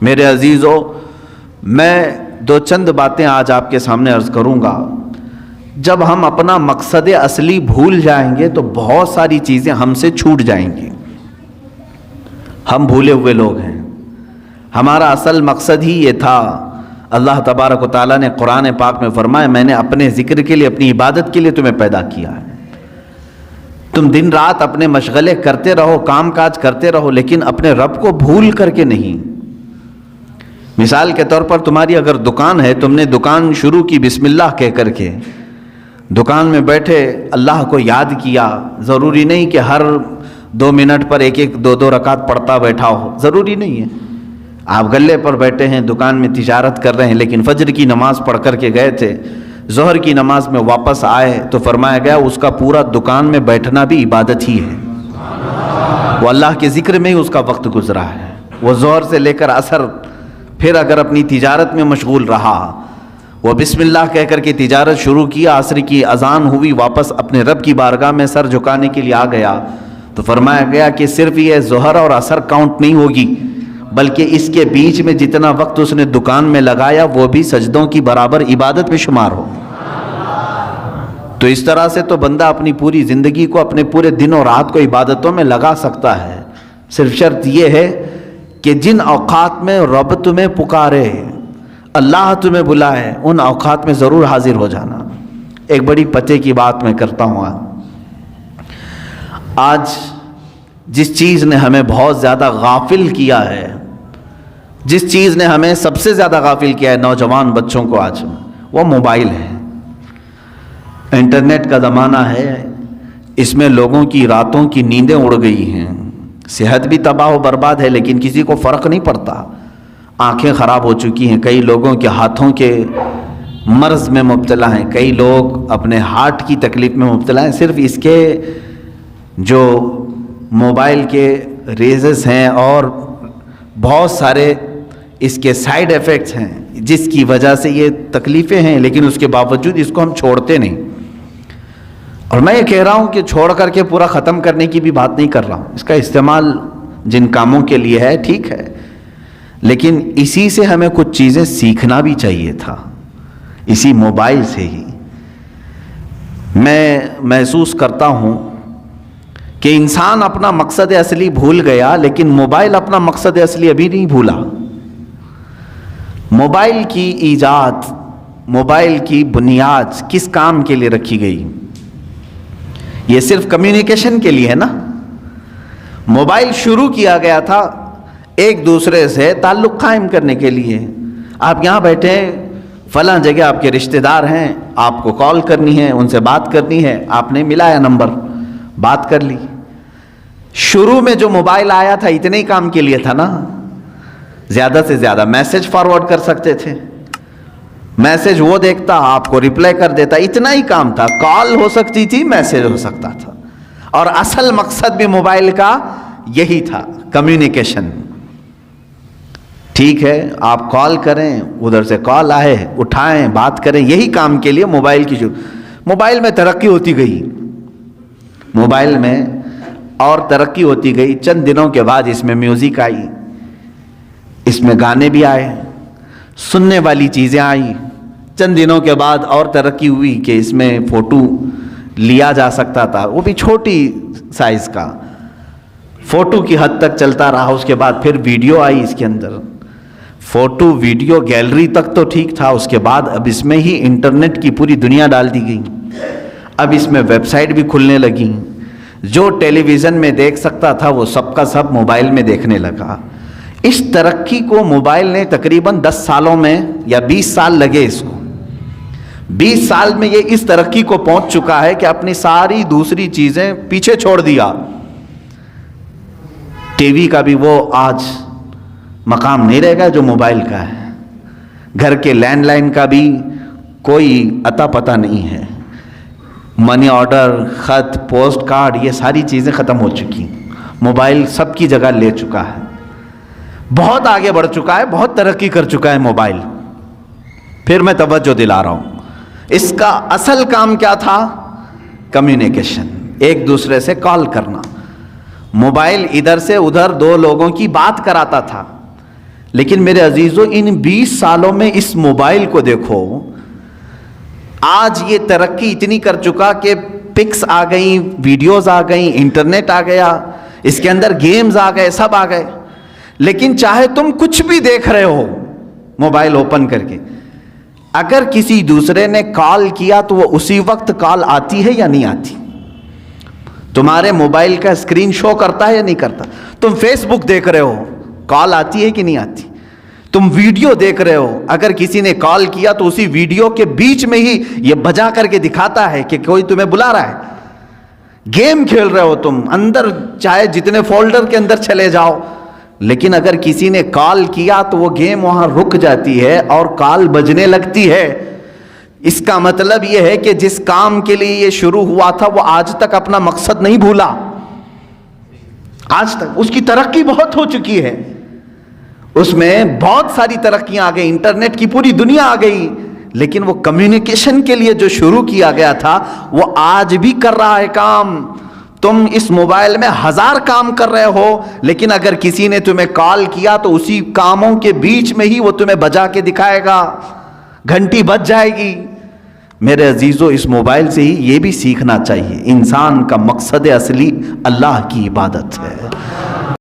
میرے عزیزو، میں دو چند باتیں آج آپ کے سامنے عرض کروں گا۔ جب ہم اپنا مقصد اصلی بھول جائیں گے تو بہت ساری چیزیں ہم سے چھوٹ جائیں گی۔ ہم بھولے ہوئے لوگ ہیں، ہمارا اصل مقصد ہی یہ تھا۔ اللہ تبارک و تعالیٰ نے قرآن پاک میں فرمایا، میں نے اپنے ذکر کے لیے، اپنی عبادت کے لیے تمہیں پیدا کیا ہے۔ تم دن رات اپنے مشغلے کرتے رہو، کام کاج کرتے رہو، لیکن اپنے رب کو بھول کر کے نہیں۔ مثال کے طور پر تمہاری اگر دکان ہے، تم نے دکان شروع کی بسم اللہ کہہ کر کے، دکان میں بیٹھے اللہ کو یاد کیا۔ ضروری نہیں کہ ہر 2 منٹ پر ایک 2 رکعت پڑھتا بیٹھا ہو، ضروری نہیں ہے۔ آپ گلے پر بیٹھے ہیں، دکان میں تجارت کر رہے ہیں، لیکن فجر کی نماز پڑھ کر کے گئے تھے، ظہر کی نماز میں واپس آئے تو فرمایا گیا اس کا پورا دکان میں بیٹھنا بھی عبادت ہی ہے۔ وہ اللہ کے ذکر میں ہی اس کا وقت گزرا ہے۔ وہ ظہر سے لے کر عصر پھر اگر اپنی تجارت میں مشغول رہا، وہ بسم اللہ کہہ کر کے تجارت شروع کیا، عصر کی اذان ہوئی، واپس اپنے رب کی بارگاہ میں سر جھکانے کے لیے آ گیا تو فرمایا گیا کہ صرف یہ ظہر اور عصر کاؤنٹ نہیں ہوگی، بلکہ اس کے بیچ میں جتنا وقت اس نے دکان میں لگایا وہ بھی سجدوں کی برابر عبادت میں شمار ہو۔ تو اس طرح سے تو بندہ اپنی پوری زندگی کو، اپنے پورے دن اور رات کو عبادتوں میں لگا سکتا ہے۔ صرف شرط یہ ہے کہ جن اوقات میں رب تمہیں پکارے، اللہ تمہیں بلائے، ان اوقات میں ضرور حاضر ہو جانا۔ ایک بڑی پتے کی بات میں کرتا ہوں۔ آج جس چیز نے ہمیں بہت زیادہ غافل کیا ہے، جس چیز نے ہمیں سب سے زیادہ غافل کیا ہے نوجوان بچوں کو آج، وہ موبائل ہے۔ انٹرنیٹ کا زمانہ ہے، اس میں لوگوں کی راتوں کی نیندیں اڑ گئی ہیں، صحت بھی تباہ و برباد ہے، لیکن کسی کو فرق نہیں پڑتا۔ آنکھیں خراب ہو چکی ہیں، کئی لوگوں کے ہاتھوں کے مرض میں مبتلا ہیں، کئی لوگ اپنے ہارٹ کی تکلیف میں مبتلا ہیں، صرف اس کے جو موبائل کے ریزز ہیں اور بہت سارے اس کے سائیڈ ایفیکٹس ہیں جس کی وجہ سے یہ تکلیفیں ہیں، لیکن اس کے باوجود اس کو ہم چھوڑتے نہیں۔ اور میں یہ کہہ رہا ہوں کہ چھوڑ کر کے پورا ختم کرنے کی بھی بات نہیں کر رہا ہوں، اس کا استعمال جن کاموں کے لیے ہے ٹھیک ہے، لیکن اسی سے ہمیں کچھ چیزیں سیکھنا بھی چاہیے تھا، اسی موبائل سے ہی۔ میں محسوس کرتا ہوں کہ انسان اپنا مقصد اصلی بھول گیا، لیکن موبائل اپنا مقصد اصلی ابھی نہیں بھولا۔ موبائل کی ایجاد، موبائل کی بنیاد کس کام کے لیے رکھی گئی؟ یہ صرف کمیونیکیشن کے لیے ہے نا۔ موبائل شروع کیا گیا تھا ایک دوسرے سے تعلق قائم کرنے کے لیے۔ آپ یہاں بیٹھے ہیں، فلاں جگہ آپ کے رشتہ دار ہیں، آپ کو کال کرنی ہے، ان سے بات کرنی ہے، آپ نے ملایا نمبر، بات کر لی۔ شروع میں جو موبائل آیا تھا اتنے ہی کام کے لیے تھا نا، زیادہ سے زیادہ میسج فارورڈ کر سکتے تھے، میسج وہ دیکھتا، آپ کو ریپلائی کر دیتا، اتنا ہی کام تھا۔ کال ہو سکتی تھی، میسج ہو سکتا تھا، اور اصل مقصد بھی موبائل کا یہی تھا، کمیونیکیشن۔ ٹھیک ہے، آپ کال کریں، ادھر سے کال آئے، اٹھائیں، بات کریں، یہی کام کے لیے موبائل کی موبائل میں ترقی ہوتی گئی، موبائل میں اور ترقی ہوتی گئی۔ چند دنوں کے بعد اس میں میوزک آئی، اس میں گانے بھی آئے، سننے والی چیزیں آئیں۔ چند دنوں کے بعد اور ترقی ہوئی کہ اس میں فوٹو لیا جا سکتا تھا، وہ بھی چھوٹی سائز کا، فوٹو کی حد تک چلتا رہا۔ اس کے بعد پھر ویڈیو آئی اس کے اندر، فوٹو ویڈیو گیلری تک تو ٹھیک تھا، اس کے بعد اب اس میں ہی انٹرنیٹ کی پوری دنیا ڈال دی گئی۔ اب اس میں ویب سائٹ بھی کھلنے لگی، جو ٹیلی ویژن میں دیکھ سکتا تھا وہ سب کا سب موبائل میں دیکھنے لگا۔ اس ترقی کو موبائل نے تقریباً 10 سالوں میں یا 20 سال لگے اس کو، 20 سال میں یہ اس ترقی کو پہنچ چکا ہے کہ اپنی ساری دوسری چیزیں پیچھے چھوڑ دیا۔ ٹی وی کا بھی وہ آج مقام نہیں رہے گا جو موبائل کا ہے، گھر کے لینڈ لائن کا بھی کوئی اتا پتہ نہیں ہے، منی آرڈر، خط، پوسٹ کارڈ، یہ ساری چیزیں ختم ہو چکی، موبائل سب کی جگہ لے چکا ہے، بہت آگے بڑھ چکا ہے، بہت ترقی کر چکا ہے موبائل۔ پھر میں توجہ دلا رہا ہوں، اس کا اصل کام کیا تھا؟ کمیونیکیشن، ایک دوسرے سے کال کرنا۔ موبائل ادھر سے ادھر دو لوگوں کی بات کراتا تھا، لیکن میرے عزیزوں ان 20 سالوں میں اس موبائل کو دیکھو، آج یہ ترقی اتنی کر چکا کہ پکس آ گئیں، ویڈیوز آ گئیں، انٹرنیٹ آ گیا، اس کے اندر گیمز آ گئے، سب آ گئے، لیکن چاہے تم کچھ بھی دیکھ رہے ہو موبائل اوپن کر کے، اگر کسی دوسرے نے کال کیا تو وہ اسی وقت کال آتی ہے یا نہیں آتی؟ تمہارے موبائل کا اسکرین شو کرتا ہے یا نہیں کرتا؟ تم فیس بک دیکھ رہے ہو، کال آتی ہے کہ نہیں آتی؟ تم ویڈیو دیکھ رہے ہو، اگر کسی نے کال کیا تو اسی ویڈیو کے بیچ میں ہی یہ بجا کر کے دکھاتا ہے کہ کوئی تمہیں بلا رہا ہے۔ گیم کھیل رہے ہو تم، اندر چاہے جتنے فولڈر کے اندر چلے جاؤ، لیکن اگر کسی نے کال کیا تو وہ گیم وہاں رک جاتی ہے اور کال بجنے لگتی ہے۔ اس کا مطلب یہ ہے کہ جس کام کے لیے یہ شروع ہوا تھا وہ آج تک اپنا مقصد نہیں بھولا، آج تک اس کی ترقی بہت ہو چکی ہے، اس میں بہت ساری ترقیاں آ گئی، انٹرنیٹ کی پوری دنیا آ گئی، لیکن وہ کمیونیکیشن کے لیے جو شروع کیا گیا تھا وہ آج بھی کر رہا ہے کام۔ تم اس موبائل میں 1000 کام کر رہے ہو، لیکن اگر کسی نے تمہیں کال کیا تو اسی کاموں کے بیچ میں ہی وہ تمہیں بجا کے دکھائے گا، گھنٹی بج جائے گی۔ میرے عزیزو، اس موبائل سے ہی یہ بھی سیکھنا چاہیے، انسان کا مقصد اصلی اللہ کی عبادت ہے۔